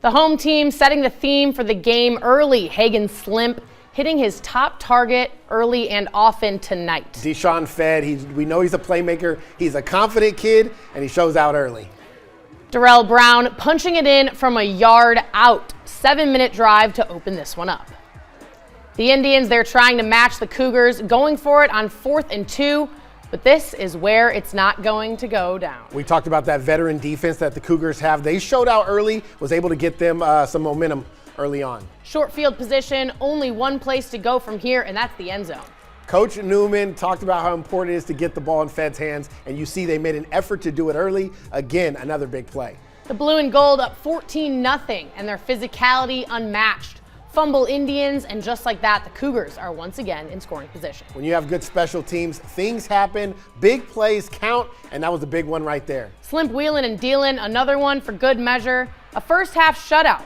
The home team setting the theme for the game early. Hagen Slimp hitting his top target early and often tonight. Deshaun Fed, we know he's a playmaker. He's a confident kid, and he shows out early. Darrell Brown punching it in from a yard out. 7-minute drive to open this one up. The Indians, they're trying to match the Cougars, going for it on 4th and 2. But this is where it's not going to go down. We talked about that veteran defense that the Cougars have. They showed out early, was able to get them some momentum early on. Short field position, only one place to go from here, and that's the end zone. Coach Newman talked about how important it is to get the ball in Fed's hands, and you see they made an effort to do it early. Again, another big play. The blue and gold up 14-0, and their physicality unmatched. Fumble Indians, and just like that, the Cougars are once again in scoring position. When you have good special teams, things happen, big plays count, and that was a big one right there. Slimp wheeling and dealing, another one for good measure. A first half shutout,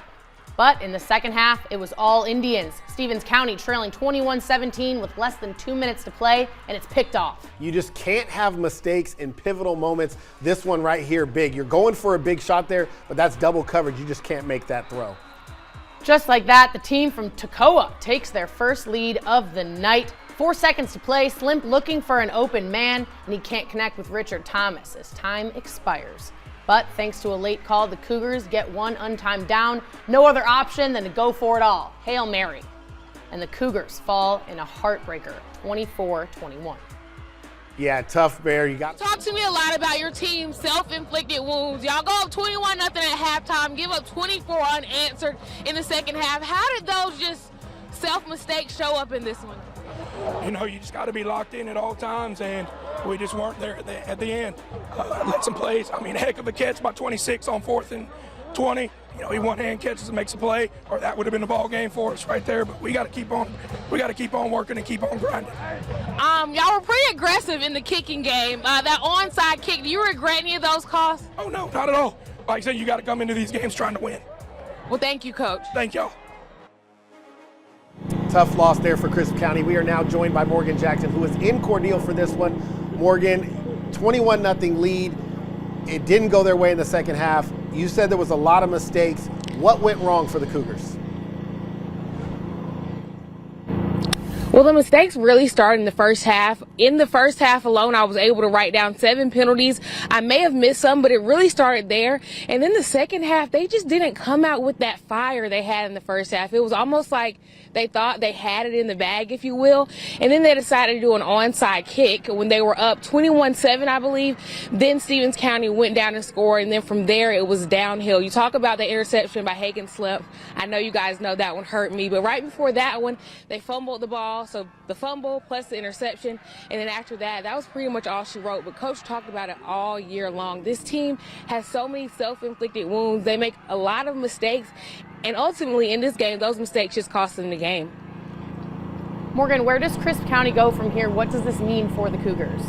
but in the second half, it was all Indians. Stevens County trailing 21-17 with less than 2 minutes to play, and it's picked off. You just can't have mistakes in pivotal moments. This one right here, big. You're going for a big shot there, but that's double coverage. You just can't make that throw. Just like that, the team from Toccoa takes their first lead of the night. 4 seconds to play, Slimp looking for an open man, and he can't connect with Richard Thomas as time expires. But thanks to a late call, the Cougars get one untimed down. No other option than to go for it all. Hail Mary. And the Cougars fall in a heartbreaker, 24-21. Yeah, tough, Bear. You got. Talk to me a lot about your team's self-inflicted wounds. Y'all go up 21-0 at halftime, give up 24 unanswered in the second half. How did those just self-mistakes show up in this one? You know, you just got to be locked in at all times, and we just weren't there at the end. Let some plays. I mean, heck of a catch by 26 on 4th and 20. You know, he one-hand catches and makes a play, or that would have been the ball game for us right there. But we got to keep on. We got to keep on working and keep on grinding. Y'all were pretty aggressive in the kicking game. That onside kick, do you regret any of those calls? Oh no, not at all. Like I said, you got to come into these games trying to win. Well, thank you, Coach. Thank y'all. Tough loss there for Crisp County. We are now joined by Morgan Jackson, who was in Cordele for this one. Morgan, 21-0 lead. It didn't go their way in the second half. You said there was a lot of mistakes. What went wrong for the Cougars? Well, the mistakes really started in the first half. In the first half alone, I was able to write down 7 penalties. I may have missed some, but it really started there. And then the second half, they just didn't come out with that fire they had in the first half. It was almost like they thought they had it in the bag, if you will. And then they decided to do an onside kick when they were up 21-7, I believe. Then Stevens County went down and scored, and then from there it was downhill. You talk about the interception by Hagen Slimp. I know you guys know that one hurt me, but right before that one, they fumbled the ball. So the fumble plus the interception, and then after that, that was pretty much all she wrote. But Coach talked about it all year long. This team has so many self-inflicted wounds. They make a lot of mistakes, and ultimately in this game, those mistakes just cost them the game. Morgan, where does Crisp County go from here? What does this mean for the Cougars?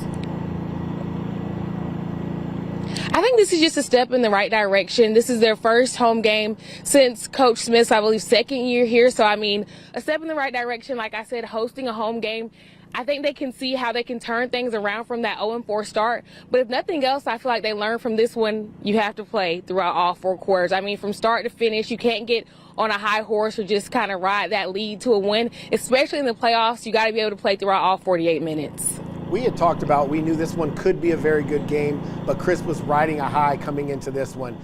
I think this is just a step in the right direction. This is their first home game since Coach Smith's, I believe, second year here. So, I mean, a step in the right direction. Like I said, hosting a home game. I think they can see how they can turn things around from that 0-4 start. But if nothing else, I feel like they learned from this one, you have to play throughout all 4 quarters. I mean, from start to finish, you can't get on a high horse or just kind of ride that lead to a win. Especially in the playoffs, you got to be able to play throughout all 48 minutes. We had talked about, we knew this one could be a very good game, but Crisp was riding a high coming into this one.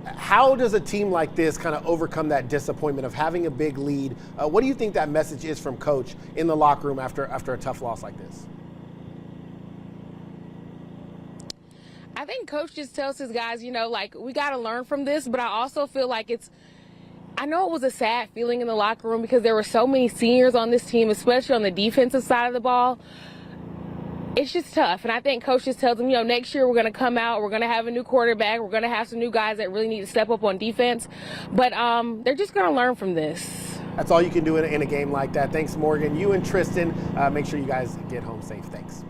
How does a team like this kind of overcome that disappointment of having a big lead? What do you think that message is from Coach in the locker room after a tough loss like this? I think Coach just tells his guys, you know, like, we got to learn from this, but I also feel like I know it was a sad feeling in the locker room because there were so many seniors on this team, especially on the defensive side of the ball. It's just tough, and I think Coach just tells them, you know, next year we're going to come out, we're going to have a new quarterback, we're going to have some new guys that really need to step up on defense, but they're just going to learn from this. That's all you can do in a game like that. Thanks, Morgan. You and Tristan, make sure you guys get home safe. Thanks.